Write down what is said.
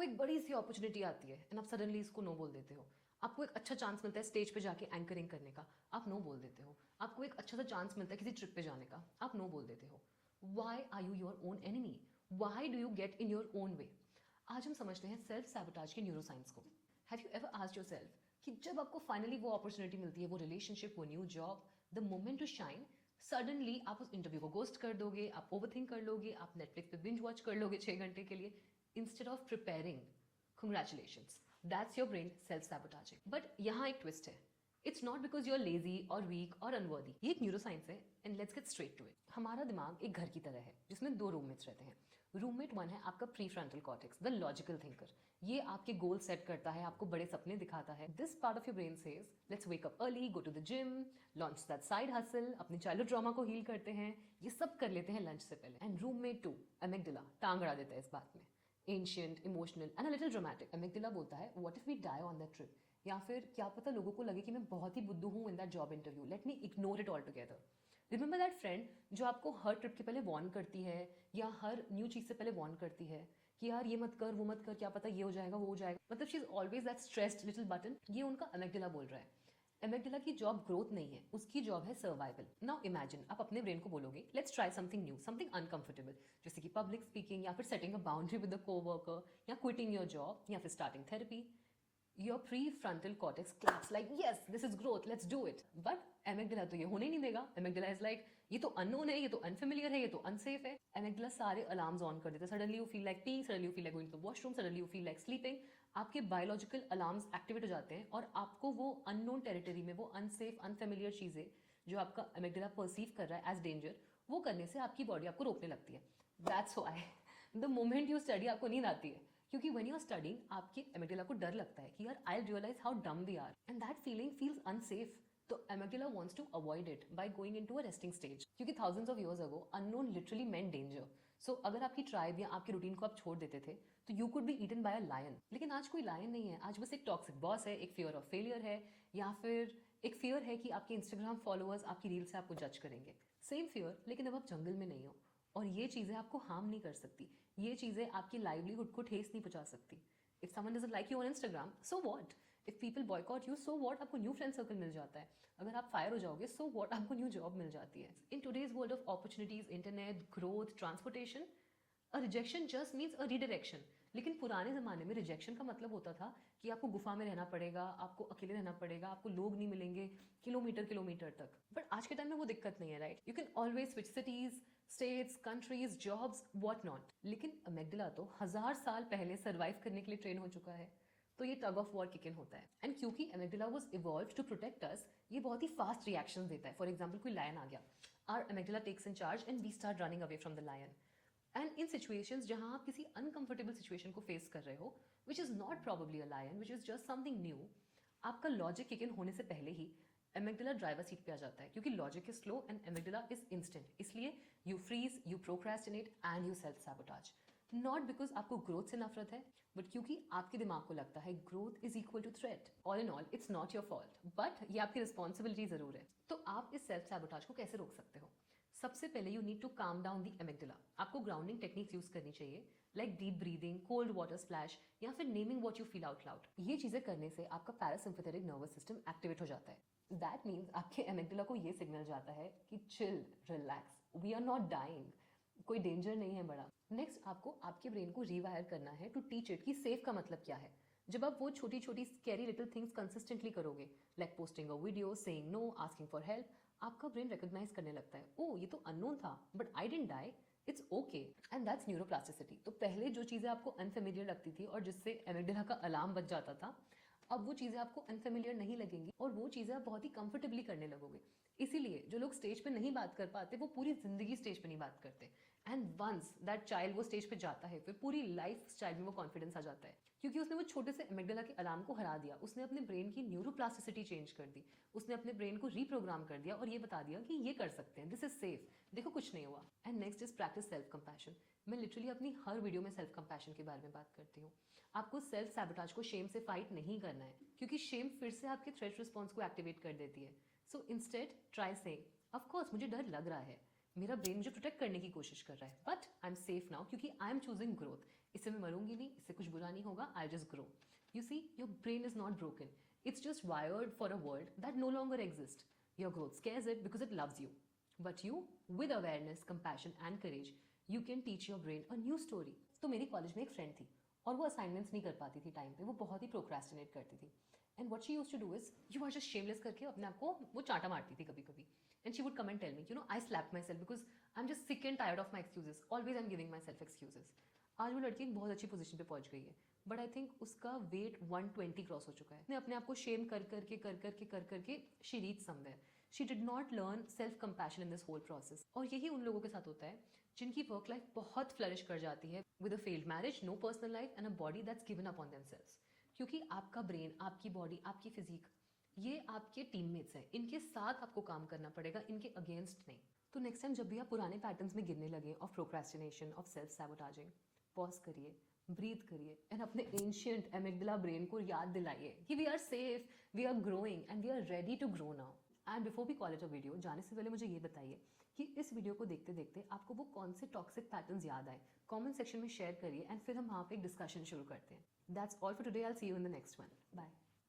एक बड़ी सी अपॉर्चुनिटी आती है एंड आप सडनली इसको नो बोल देते हो। आपको एक अच्छा चांस मिलता है स्टेज पे जाके एंकरिंग करने का, आप नो बोल देते हो। आपको एक अच्छा सा चांस मिलता है किसी ट्रिप पे जाने का, आप नो बोल देते हो। Why are you your own enemy? Why do you get in your own way? आज हम समझते हैं सेल्फ सैबोटाज के न्यूरोसाइंस को। Have you ever asked yourself कि जब आपको फाइनली वो अपॉर्चुनिटी मिलती है, वो रिलेशनशिप, वो new job, the moment to shine, suddenly आप उस इंटरव्यू को गोस्ट कर दोगे, आप ओवरथिंक कर लोगे, आप नेटफ्लिक्स पे बिंज वॉच कर लोगे 6 घंटे के लिए instead of preparing. Congratulations, that's your brain self-sabotaging. But यहाँ एक ट्विस्ट है। It's not because you are lazy और वीक और अनवर्दी। ये एक न्यूरोसाइंस है and let's get straight to it. हमारा दिमाग एक घर की तरह है जिसमें 2 रूममेट्स रहते हैं। रूममेट 1 है आपका pre frontal cortex, the logical thinker. ये आपके गोल सेट करता है, आपको बड़े सपने दिखाता है। This part of your brain says let's wake up early, go to the gym, launch that side hustle, अपनी चाइल्डहुड ट्रॉमा को हील करते हैं। ये सब कर लेते हैं लंच से पहले। एंड रूममेट 2 अमिगडाला टांग अड़ा देता है इस बात में। Ancient, emotional and a little dramatic. Amygdala बोलता है what if we die on that trip, या फिर क्या पता लोगों को लगे कि मैं बहुत ही बुद्धू हूँ in that job interview, let me ignore it all together. Remember that friend जो आपको हर ट्रिप के पहले वार्न करती है या हर न्यू चीज से पहले वार्न करती है कि यार ये मत कर, वो मत कर, क्या पता ये हो जाएगा, वो हो जाएगा। मतलब she is always that stressed little button. ये उनका अमिगडाला बोल रहा है। एमेगडाला की जॉब ग्रोथ नहीं है, उसकी जॉब है सर्वाइवल। नाउ इमेजिन आप अपने ब्रेन को बोलोगे let's try something new, something uncomfortable, जैसे कि पब्लिक स्पीकिंग या फिर setting a boundary with the coworker या क्विटिंग योर जॉब या फिर starting therapy. Your prefrontal cortex claps like yes this is growth, let's do it. But amygdala तो ये होने ही नहीं देगा। एमेगडाला इज लाइक ये तो अननोन है, ये तो अनफेमिलियर है, ये तो अनसेफ है। एमेगडाला सारे अलार्म्स ऑन कर देते हैं। Suddenly you feel like peeing, suddenly you feel like going to the washroom, suddenly you feel like sleeping. आपके बायोलॉजिकल अलार्म्स एक्टिवेट हो जाते हैं और आपको वो अननोन टेरिटरी में, वो अनसेफ अनफेमिलियर चीजें जो आपका एमेगडाला परसीव कर रहा है एज डेंजर, वो करने से आपकी बॉडी आपको रोकने लगती है। That's why the moment you study आपको नींद आती है, क्योंकि व्हेन यू आर स्टडीइंग आपके एमेगडाला को डर लगता है कि यार I realise how dumb we are and that feeling feels unsafe. तो amygdala wants to avoid it by going into a resting stage, क्योंकि thousands of years ago unknown literally meant danger. So अगर आपकी tribe या आपके routine को आप छोड़ देते थे तो you could be eaten by a lion. लेकिन आज कोई लायन नहीं है, आज बस एक टॉक्सिक बॉस है, एक फियर ऑफ फेलियर है, या फिर एक फियर है कि आपके इंस्टाग्राम फॉलोअर्स आपकी रील से आपको जज करेंगे। सेम फियर, लेकिन अब आप जंगल में नहीं हो और ये चीजें आपको हार्म नहीं कर सकती। ये चीजें आपकी लाइवलीहुड को ठेस नहीं पहुंचा सकती। If someone doesn't like you on Instagram, so what? If people boycott you, so what? आपको न्यू फ्रेंड सर्कल मिल जाता है। अगर आप फायर हो जाओगे, सो व्हाट? आपको न्यू जॉब मिल जाती है। In today's world of opportunities, internet, growth, transportation, a rejection just means a redirection. लेकिन पुराने जमाने में रिजेक्शन का मतलब होता था कि आपको गुफा में रहना पड़ेगा, आपको अकेले रहना पड़ेगा, आपको लोग नहीं मिलेंगे किलोमीटर किलोमीटर तक। बट आज के टाइम में वो दिक्कत नहीं है, right? You can always switch cities, states, countries, jobs, what not. लेकिन अमेगडाला तो 1000 साल पहले सर्वाइव करने के लिए ट्रेन हो चुका है। तो ये tug of war kick in होता है। एंड क्योंकि amygdala was evolve to protect us, ये बहुत ही फास्ट रिएक्शन देता है। फॉर एग्जाम्पल कोई लायन आ गया, our amygdala takes in charge and we start running away from the lion. And in situations जहां आप किसी अनकंफर्टेबल सिचुएशन को फेस कर रहे हो, which is not probably a lion, which is just something new, आपका लॉजिक किक इन होने से पहले ही एमिगडाला ड्राइवर सीट पे आ जाता है, क्योंकि logic is slow and amygdala is instant. इसलिए you freeze, you procrastinate and you self sabotage. Not because आपको ग्रोथ से नफरत है, बट क्योंकि आपके दिमाग को लगता है growth is equal to threat. All in all it's not your fault, but ये आपकी रिस्पॉन्सिबिलिटी जरूर है। तो आप इस सेल्फ सैबोटाज को कैसे रोक सकते हो? सबसे पहले you need to calm down the amygdala. आपको ग्राउंडिंग टेक्निक्स यूज करनी चाहिए, like deep breathing, cold water splash, या फिर naming what you feel out loud. ये चीजें करने से आपका पैरासिम्पैथेटिक नर्वस सिस्टम एक्टिवेट हो जाता है। दैट मीन्स आपके एमिगडाला को ये सिग्नल जाता है कि chill, relax, we are not dying, कोई डेंजर नहीं है बड़ा। नेक्स्ट आपको आपके ब्रेन को रिवायर करना है टू टीच इट कि सेफ का मतलब क्या है। जब आप वो छोटी छोटी स्कैरी लिटिल थिंग्स कंसिस्टेंटली करोगे, like posting a video, saying no, asking for help, आपका ब्रेन रिकॉग्नाइज करने लगता है, ओ ये तो अननोन था but I didn't die, it's okay. And that's neuroplasticity. तो पहले जो चीजें आपको अनफेमिलियर लगती थी और जिससे एमिगडाला का अलार्म बज जाता था, अब वो चीजें आपको अनफेमिलियर नहीं लगेंगी और वो चीजें आप बहुत ही कंफर्टेबली करने लगोगे। इसीलिए जो लोग स्टेज पे नहीं बात कर पाते, वो पूरी जिंदगी स्टेज पे नहीं बात करते। एंड वंस दैट चाइल्ड वो स्टेज पे जाता है, फिर पूरी लाइफ स्टाइल में वो कॉन्फिडेंस आ जाता है, क्योंकि उसने वो छोटे से एमिगडाला के अलार्म को हरा दिया। उसने अपने ब्रेन की न्यूरोप्लास्टिसिटी चेंज कर दी, उसने अपने ब्रेन को रीप्रोग्राम कर दिया और ये बता दिया कि ये कर सकते हैं, दिस इज सेफ, देखो कुछ नहीं हुआ। And next is practice self compassion. मैं लिटरली अपनी हर वीडियो में सेल्फ कंपैशन के बारे में बात करती हूँ। आपको सेल्फ सैबोटाज को शेम से फाइट नहीं करना है, क्योंकि शेम फिर से आपके थ्रेट रिस्पॉन्स को एक्टिवेट कर देती है। So instead try saying, of course मुझे डर लग रहा है, मेरा ब्रेन मुझे प्रोटेक्ट करने की कोशिश कर रहा है, but I am safe now क्योंकि आई एम चूजिंग ग्रोथ। इससे मैं मरूंगी नहीं, इससे कुछ बुरा नहीं होगा, I just grow. You see, your brain is not broken. It's just wired for a world that no longer exists. Your growth scares it because it loves you. But you, with awareness, compassion and courage, you can teach your brain a new story. तो मेरी college में एक friend थी और वो assignments नहीं कर पाती थी टाइम पे, वो बहुत ही प्रोक्रेस्टिनेट करती थी. And what she used to do is, you are just shameless करके अपने आप को वो चांटा मारती थी कभी कभी. And she would come and tell me, you know, I slap myself because I am just sick and tired of my excuses. Always I am giving myself excuses. आज वो लड़की एक बहुत अच्छी पोजीशन पे पहुंच गई है, बट आई थिंक उसका वेट 120 क्रॉस हो चुका है. उसने अपने आप को शेम कर करके she reach somewhere. She did not learn self compassion in this whole process. और यही उन लोगों के साथ होता है जिनकी वर्क लाइफ बहुत फ्लरिश कर जाती है with a failed marriage, no personal life and a body that's given up on themselves. क्योंकि आपका ब्रेन, आपकी बॉडी, आपकी फिजिक, ये आपके टीममेट्स हैं, इनके साथ आपको काम करना पड़ेगा, इनके अगेंस्ट नहीं. तो नेक्स्ट टाइम जब भी आप पुराने पैटर्न्स में गिरने लगे of procrastination, of self sabotaging, pause करिए, ब्रीथ करिए एंड अपने एंशियंट एमिगडाला ब्रेन को याद दिलाइए कि we are safe, we are growing and we are ready to grow now. And before we call it a video, जाने से पहले मुझे ये बताइए कि इस वीडियो को देखते देखते आपको वो कौन से टॉक्सिक पैटर्न्स याद आए. कमेंट सेक्शन में शेयर करिए एंड फिर हम वहाँ पे एक डिस्कशन शुरू करते हैं. That's all for today. I will see you in the next one. Bye.